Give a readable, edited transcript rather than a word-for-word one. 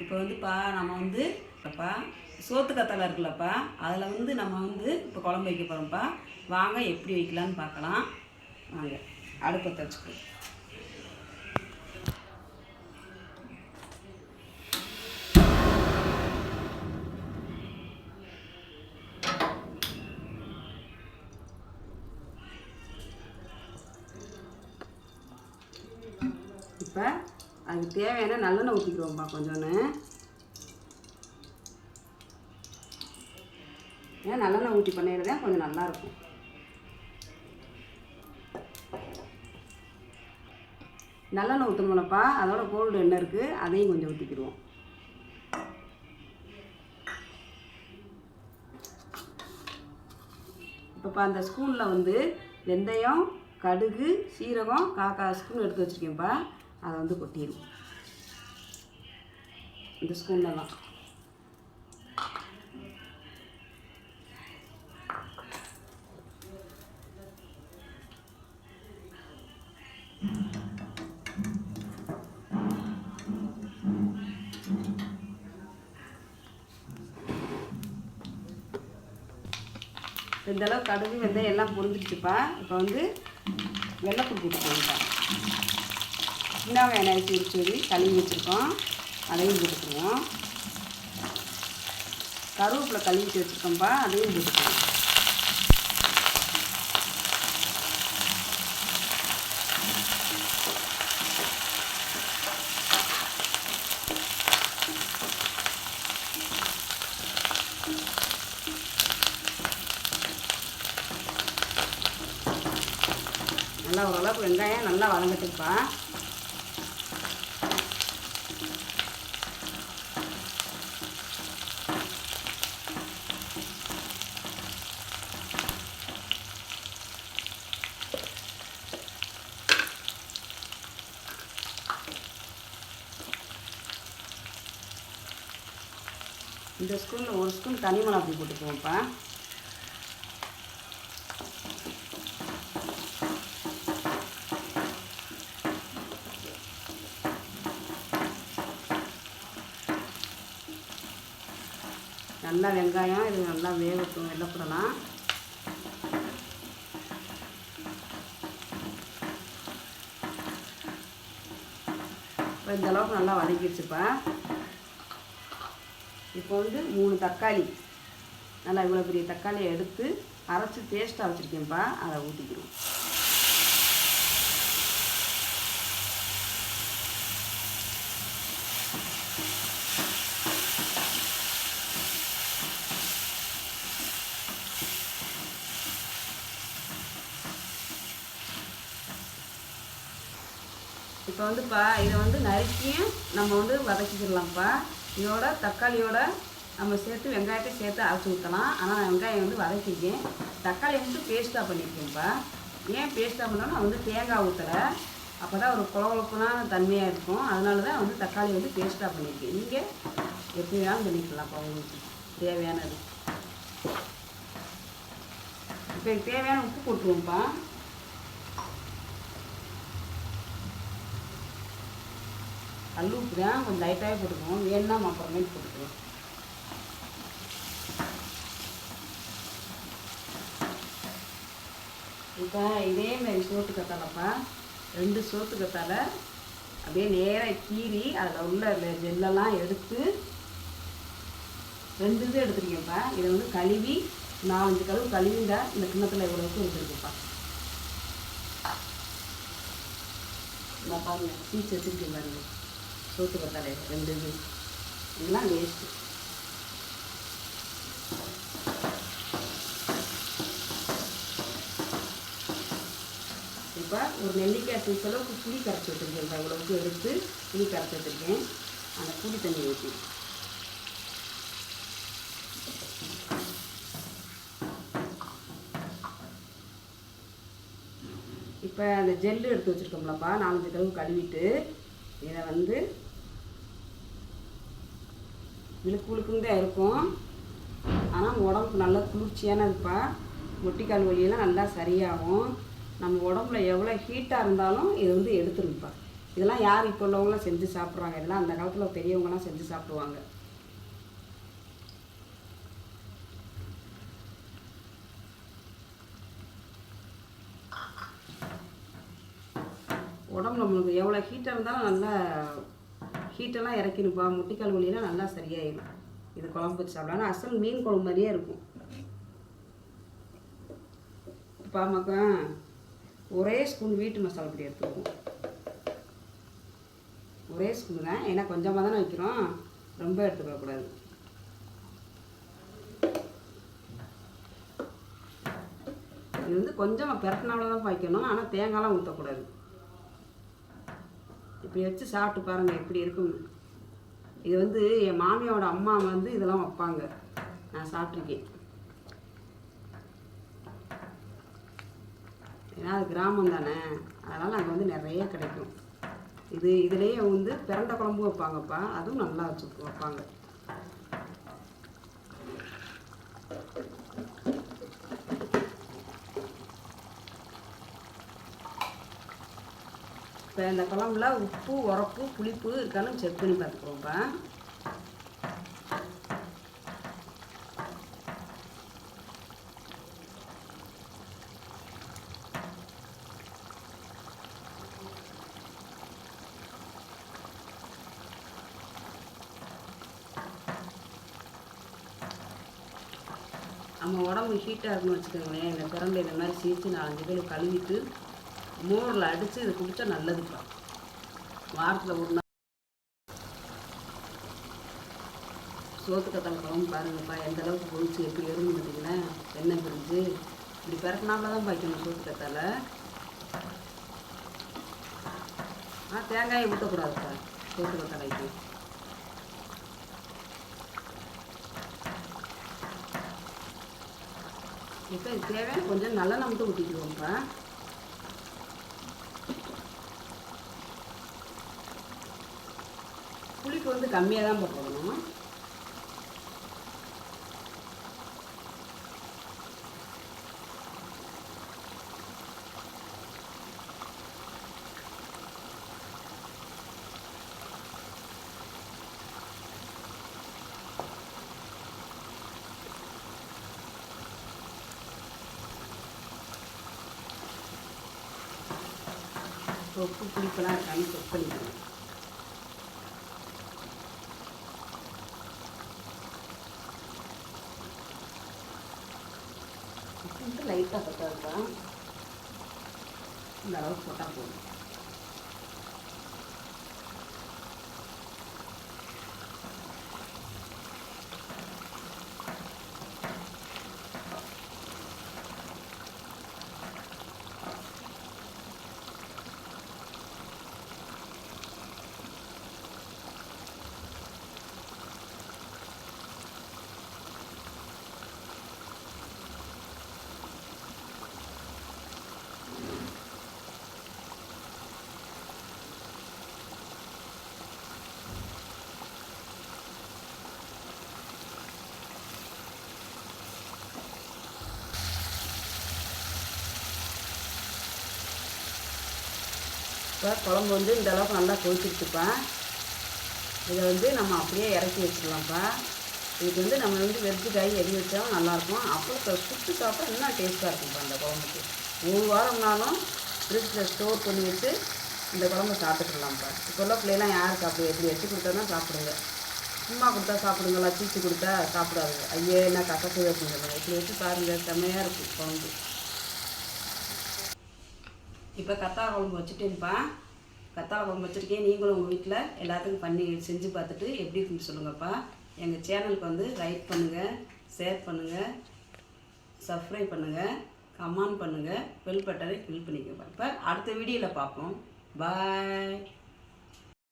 இப்போ வந்துப்பா நம்ம வந்து அப்பா சோத்து கத்தலை இருக்குல்லப்பா அதில் வந்து நம்ம வந்து இப்போ குழம்பு வைக்க போகிறோம்ப்பா. வாங்க எப்படி வைக்கலான்னு பார்க்கலாம். வாங்க அடுப்பத்தை வச்சுக்கோ. இப்போ அதுக்கு தேவையான நல்லெண்ணெய் ஊற்றிக்கிறோம்ப்பா. கொஞ்சோன்னு ஏன் நல்லெண்ணெய் ஊற்றி பண்ணிடுறதே கொஞ்சம் நல்லாயிருக்கும். நல்லெண்ணெய் ஊற்றணும்லப்பா, அதோட கோல்டு எண்ணெய் இருக்குது, அதையும் கொஞ்சம் ஊற்றிக்கிடுவோம். இப்போப்பா அந்த ஸ்பூனில் வந்து வெந்தயம், கடுகு, சீரகம் 1/4 ஸ்பூன் எடுத்து வச்சுருக்கேன்ப்பா. அதை வந்து கொட்டிடுவோம் இந்த ஸ்பூனில் தான். இந்தளவு கடுகு வெந்தயம் எல்லாம் பொரிஞ்சிடுச்சுப்பா. இப்போ வந்து வெள்ளைப்பூடு போட்டுக்கோங்கப்பா. சின்ன வெங்காயம் அரிசி உரிச்சு கழுவி வச்சுருக்கோம், அதையும் போட்டுக்குவோம். கருவேப்பிலை கழுவிட்டு வச்சுருக்கோம்ப்பா, அதையும் போட்டுக்குவோம். நல்லா ஓரளவுக்கு வெங்காயம் நல்லா வதங்கட்டுப்பா. இந்த ஸ்பூனில் 1 ஸ்பூன் தனி மிளகாய் போட்டுக்குவோம்ப்பா. நல்லா வெங்காயம் இது நல்லா வேகட்டும். வெள்ளைப்பூடலாம் இப்போ இந்த அளவுக்கு நல்லா வதக்கிடுச்சுப்பா. இப்போ வந்து 3 தக்காளி, நல்லா இவ்வளோ பெரிய தக்காளியை எடுத்து அரைச்சி பேஸ்ட்டாக வச்சுருக்கேன்ப்பா, அதை ஊற்றிக்கிறோம். இப்போ வந்துப்பா இதை வந்து நறுக்கியும் நம்ம வந்து வதக்கிக்கிடலாம்ப்பா. இதோட தக்காளியோட நம்ம சேர்த்து வெங்காயத்தை சேர்த்து அரைச்சி ஊற்றலாம். ஆனால் நான் வெங்காயம் வந்து வதக்கிக்கேன், தக்காளியை வந்து பேஸ்ட்டாக பண்ணியிருக்கேன்ப்பா. ஏன் பேஸ்ட்டாக பண்ணோன்னா நான் வந்து தேங்காய் ஊற்றலை, அப்போ தான் ஒரு குழகுழப்புனா தன்மையாக இருக்கும். அதனால தான் வந்து தக்காளி வந்து பேஸ்ட்டாக பண்ணியிருக்கேன். நீங்கள் எப்படி வேணாலும் பண்ணிக்கலாம்ப்பா, உங்களுக்கு தேவையானது. இப்போ தேவையான உப்பு போட்டுருவோம்ப்பா. கல் உப்பு தான் கொஞ்சம் லைட்டாகவே போட்டுக்குவோம், வேணுன்னா அப்புறமேட்டு போட்டுக்குவோம். இப்போ இதேமாரி சோத்து கத்தாலைப்பா, 2 சோத்து கத்தாலை அப்படியே நேராக கீறி அதில் உள்ள ஜெல்லெல்லாம் எடுத்து 2 இது எடுத்துருக்கேன்ப்பா. இதை வந்து கழுவி 4-5 கழுவு கழுவிண்டா இந்த கிண்ணத்தில் இவ்வளோவுக்கு எடுத்துருக்குப்பா. நான் பாருங்கள் சீச்சு வச்சுருக்கேன் பாருங்கள், சோத்து கத்தாழை 2 இது, இதெல்லாம் வேஸ்ட்டு. இப்போ ஒரு நெல்லிக்காய் சைஸ் அளவுக்கு புளி கரைச்சி வச்சுருக்கேன். இவ்வளவுக்கு எடுத்து புளி கரைச்சி வச்சுருக்கேன். அந்த புளி தண்ணி ஊற்றி இப்போ அந்த ஜெல்லு எடுத்து வச்சுருக்கோம்லப்பா, 4-5 கழுவு கழுவிட்டு இதை வந்து விழுக்குன்னு தான் இருக்கும். ஆனால் உடம்புக்கு நல்லா குளிர்ச்சியானதுப்பா. முட்டிக்கால் வலியெல்லாம் நல்லா சரியாகும். நம்ம உடம்புல எவ்வளோ ஹீட்டாக இருந்தாலும் இது வந்து எடுத்துருப்பா. இதெல்லாம் யார் இப்போ உள்ளவங்களாம் செஞ்சு சாப்பிட்றாங்க? இதெல்லாம் அந்த காலத்தில் பெரியவங்கலாம் செஞ்சு சாப்பிடுவாங்க. உடம்புல நம்மளுக்கு எவ்வளோ ஹீட்டாக இருந்தாலும் நல்லா ஹீட்டெல்லாம் இறக்கினுப்பா. முட்டிக்கால் வலியெல்லாம் நல்லா சரியாயிடும். இது குழம்பு வச்சு சாப்பிடலாம். ஆனால் அசல் மீன் குழம்பு மாதிரியே இருக்கும். பாமாக்கா ஒரே ஸ்பூன் வீட்டு மசாலா பொடி எடுத்துக்குவோம். ஒரே ஸ்பூன் தான், ஏன்னா கொஞ்சமாக தானே வைக்கிறோம், ரொம்ப எடுத்துக்கக்கூடாது. இது வந்து கொஞ்சம் பெரட்டினால தான் வைக்கணும், ஆனால் தேங்காய்லாம் ஊற்றக்கூடாது. இப்படி வச்சு சாப்பிட்டு பாருங்கள் எப்படி இருக்கும். இது வந்து என் மாமியோட அம்மா வந்து இதெல்லாம் வைப்பாங்க, நான் சாப்பிட்ருக்கேன். ஏன்னா அது கிராமம் தானே, அதனால் அங்கே வந்து நிறைய கிடைக்கும். இதுலேயே வந்து பிரண்ட குழம்பு வைப்பாங்கப்பா, அதுவும் நல்லா வச்சு வைப்பாங்க. இப்போ இந்த குழம்புல உப்பு, உரப்பு, புளிப்பு இருக்கான்னு செக் பண்ணி பார்த்துக்குவோம்ப்பா. நம்ம உடம்பு ஹீட்டாக இருக்குன்னு வச்சுக்கோங்களேன், இந்த பிரண்டை இந்த மாதிரி சீச்சு 4-5 பேர் கழுவிட்டு மோரில் அடித்து இது குடித்தா நல்லதுப்பா. வாரத்தில் ஒரு நாள் சோத்துக்கத்தாழை குழம்பு பாருங்கப்பா, எந்த அளவுக்கு பொழிச்சு எப்படி எறும்பு பார்த்தீங்கன்னா எண்ணெய் பிரிஞ்சு இப்படி பிறட்டினால தான் பாய்க்கணும் சோத்துக்கத்தாழை. தேங்காயை ஊற்றக்கூடாதுப்பா சோத்துக்கத்தாழைக்கு. இப்போ இது தேவையான கொஞ்சம் நல்லெண்ணெய் மட்டும் ஊற்றிக்குவோம்ப்பா. புளிப்பு வந்து கம்மியாக தான் போடணும். உப்பு புளிப்பெல்லாம் இருக்கான்னு செக் பண்ணிக்கணும். உப்பு மட்டும் லைட்டாக பத்தாதுப்பா, இந்த அளவுக்கு போட்டால் போதும். இப்போ குழம்பு வந்து இந்த அளவுக்கு நல்லா கொதிச்சிருச்சுப்பா. இதை வந்து நம்ம அப்படியே இறக்கி வச்சுக்கலாம்ப்பா. இதுக்கு வந்து நம்ம வந்து வெஜ்ஜு காய் எது வச்சாலும் நல்லாயிருக்கும். அப்புறம் சுட்டு சாப்பிட்டா இன்னும் டேஸ்ட்டாக இருக்கும்ப்பா இந்த குழம்புக்கு. 3 வாரம்னாலும் ஃப்ரிட்ஜில் ஸ்டோர் பண்ணி வச்சு இந்த குழம்பு சாப்பிட்டுக்கலாம்ப்பா. இப்போ உள்ள பிள்ளைலாம் யார் சாப்பிடுங்க, எப்படி வச்சு கொடுத்தா தான் சாப்பிடுங்க. சும்மா கொடுத்தா சாப்பிடுங்களா, சீச்சு கொடுத்தா சாப்பிடாது. ஐயே என்ன கசப்பு அப்படிங்கிறது. இப்படி வச்சு பாருங்கள், செம்மையாக இருக்கும் குழம்பு. இப்போ கத்தாழை குழம்பு வச்சுட்டேன்ப்பா. கத்தாழை குழம்பு வச்சுருக்கேன். நீங்களும் உங்கள் வீட்டில் எல்லாத்துக்கும் பண்ணி செஞ்சு பார்த்துட்டு எப்படி இருக்குன்னு சொல்லுங்கப்பா. எங்கள் சேனலுக்கு வந்து லைக் பண்ணுங்கள், ஷேர் பண்ணுங்கள், சப்ஸ்கிரைப் பண்ணுங்கள், கமெண்ட் பண்ணுங்கள், பெல் பட்டனை கிளிக் பண்ணிக்கோங்க. இப்போ அடுத்த வீடியோவில் பார்ப்போம். பாய்.